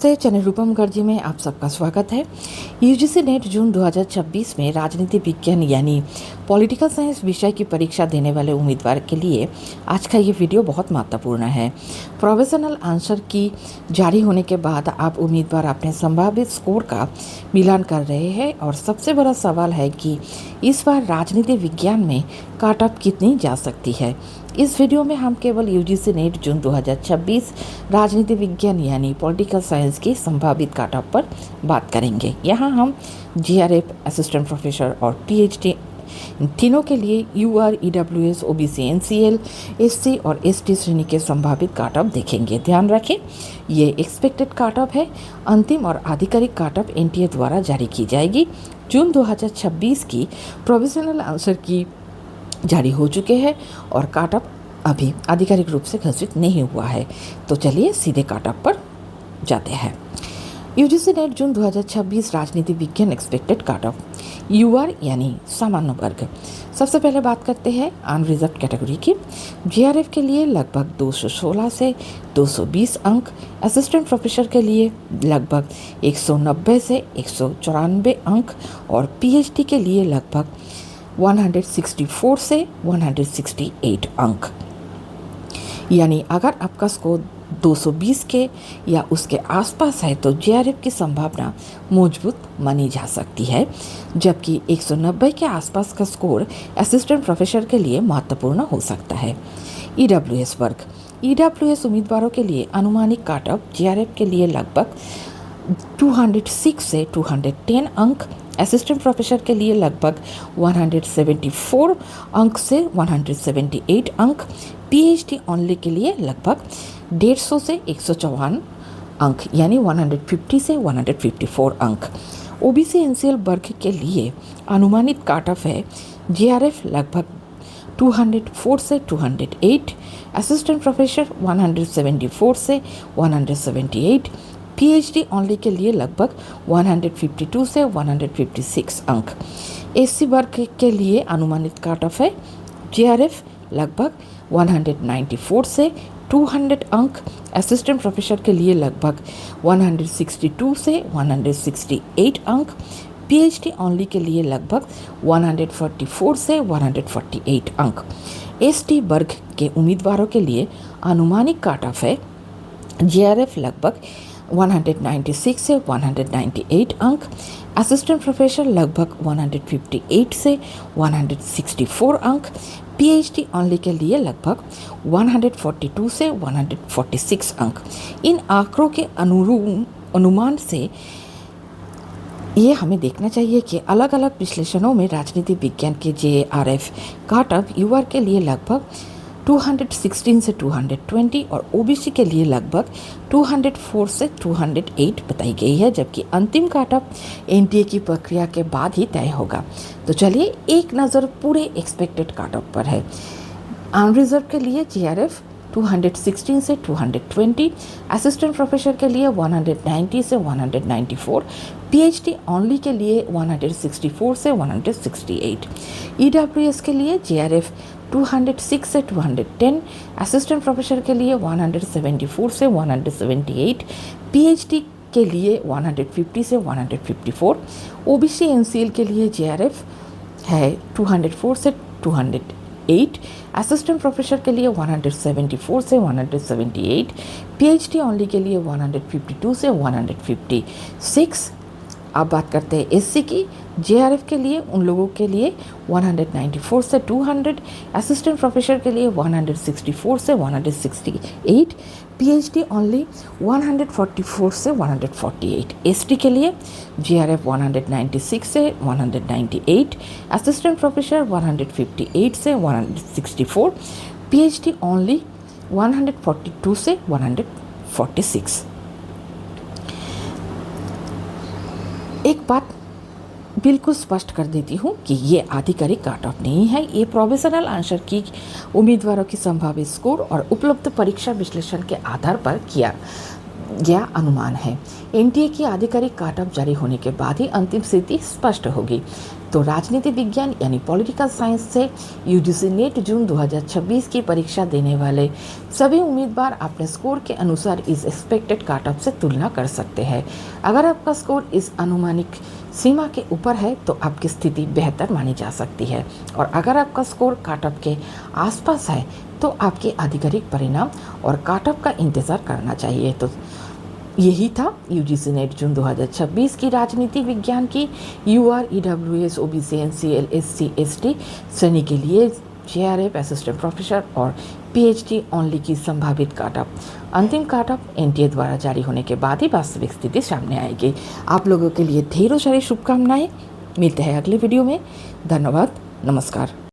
नमस्ते, चैनल रूपम मुखर्जी में आप सबका स्वागत है। यूजीसी नेट जून 2026 में राजनीति विज्ञान यानी पॉलिटिकल साइंस विषय की परीक्षा देने वाले उम्मीदवार के लिए आज का ये वीडियो बहुत महत्वपूर्ण है। प्रोविजनल आंसर की जारी होने के बाद आप उम्मीदवार अपने संभावित स्कोर का मिलान कर रहे हैं और सबसे बड़ा सवाल है कि इस बार राजनीति विज्ञान में कट ऑफ कितनी जा सकती है। इस वीडियो में हम केवल यूजीसी नेट जून 2026 राजनीति विज्ञान यानी पॉलिटिकल साइंस की संभावित कट ऑफ पर बात करेंगे। यहाँ हम जीआरएफ, असिस्टेंट प्रोफेसर और पीएचडी तीनों के लिए UR, EWS, OBC, NCL, SC और एसटी श्रेणी के संभावित कट ऑफ देखेंगे। ध्यान रखें, ये एक्सपेक्टेड कट ऑफ है। अंतिम और आधिकारिक कट ऑफ एनटीए द्वारा जारी की जाएगी। जून 2026 की प्रोविजनल आंसर की जारी हो चुके हैं और कट ऑफ अभी आधिकारिक रूप से घोषित नहीं हुआ है। तो चलिए सीधे कट ऑफ पर जाते हैं। यूजीसी नेट जून 2026 राजनीति विज्ञान एक्सपेक्टेड कट ऑफ यूआर यानी सामान्य वर्ग। सबसे पहले बात करते हैं अनरिजर्व कैटेगरी की। जीआरएफ के लिए लगभग 216 से 220 अंक, असिस्टेंट प्रोफेसर के लिए लगभग 190 से 194 अंक और पीएचडी के लिए लगभग 164 से 168 अंक। यानी अगर आपका स्कोर 220 के या उसके आसपास है तो जीआरएफ की संभावना मजबूत मानी जा सकती है, जबकि 190 के आसपास का स्कोर असिस्टेंट प्रोफेसर के लिए महत्वपूर्ण हो सकता है। ईडब्ल्यूएस वर्ग। ईडब्ल्यूएस उम्मीदवारों के लिए अनुमानित कट ऑफ जीआरएफ के लिए लगभग 206 से 210 अंक, असिस्टेंट प्रोफेसर के लिए लगभग 174 अंक से 178 अंक, पीएचडी ओनली के लिए लगभग 150 से 154 अंक यानी 150 से 154 अंक। ओबीसी एनसीएल वर्ग के लिए अनुमानित कट ऑफ है जीआरएफ लगभग 204 से 208, असिस्टेंट प्रोफेसर 174 से 178, पीएचडी ओनली के लिए लगभग 152 से 156 अंक। एससी वर्ग के लिए अनुमानित कट ऑफ है जीआरएफ लगभग 194 से 200 अंक, असिस्टेंट प्रोफेसर के लिए लगभग 162 से 168 अंक, पीएचडी ओनली के लिए लगभग 144 से 148 अंक। एसटी वर्ग के उम्मीदवारों के लिए अनुमानित कट ऑफ है जीआरएफ लगभग 196 से 198 अंक, असिस्टेंट प्रोफेसर लगभग 158 से 164 अंक, पीएचडी ओनली के लिए लगभग 142 से 146 अंक। इन आंकड़ों के अनुमान से ये हमें देखना चाहिए कि अलग अलग विश्लेषणों में राजनीति विज्ञान के जेआरएफ कट ऑफ यूआर के लिए लगभग 216 से 220 और ओबीसी के लिए लगभग 204 से 208 बताई गई है, जबकि अंतिम कट ऑफ एनटीए की प्रक्रिया के बाद ही तय होगा। तो चलिए एक नज़र पूरे एक्सपेक्टेड कट ऑफ पर है। अनरिजर्व के लिए जीआरएफ 216 से 220, असिस्टेंट प्रोफेसर के लिए 190 से 194, पीएचडी ओनली के लिए 164 से 168, ईडब्ल्यूएस के लिए जीआरएफ 206 से 210, असिस्टेंट प्रोफेसर के लिए 174 से 178, पीएचडी के लिए 150 से 154, ओबीसी एनसीएल के लिए जीआरएफ है 204 से 208, असिस्टेंट प्रोफेसर के लिए 174 से 178, पीएचडी ओनली के लिए 152 से 156। अब बात करते हैं एससी की। जेआरएफ के लिए उन लोगों के लिए 194 से 200, असिस्टेंट प्रोफेसर के लिए 164 से 168, पीएचडी ओनली 144 से 148। एसटी के लिए जेआरएफ 196 से 198, असिस्टेंट प्रोफेसर 158 से 164, पीएचडी ओनली 142 से 146। एक बात बिल्कुल स्पष्ट कर देती हूँ कि ये आधिकारिक कट ऑफ नहीं है। ये प्रोविजनल आंसर की उम्मीदवारों की संभावित स्कोर और उपलब्ध परीक्षा विश्लेषण के आधार पर किया गया अनुमान है। एनटीए की आधिकारिक कट ऑफ जारी होने के बाद ही अंतिम स्थिति स्पष्ट होगी। तो राजनीति विज्ञान यानी पॉलिटिकल साइंस से यूजीसी नेट जून 2026 की परीक्षा देने वाले सभी उम्मीदवार अपने स्कोर के अनुसार इस एक्सपेक्टेड कट ऑफ से तुलना कर सकते हैं। अगर आपका स्कोर इस अनुमानित सीमा के ऊपर है तो आपकी स्थिति बेहतर मानी जा सकती है, और अगर आपका स्कोर कट ऑफ के आसपास है तो आपके आधिकारिक परिणाम और कट ऑफ का इंतज़ार करना चाहिए। तो यही था यूजीसी नेट जून 2026 की राजनीति विज्ञान की UR, EWS, OBC, NCL, SC, ST श्रेणी के लिए जेआरएफ, असिस्टेंट प्रोफेसर और पीएचडी ओनली की संभावित कट ऑफ। अंतिम कट ऑफ एनटीए द्वारा जारी होने के बाद ही वास्तविक स्थिति सामने आएगी। आप लोगों के लिए ढेरों सारी शुभकामनाएं। मिलते हैं अगले वीडियो में। धन्यवाद। नमस्कार।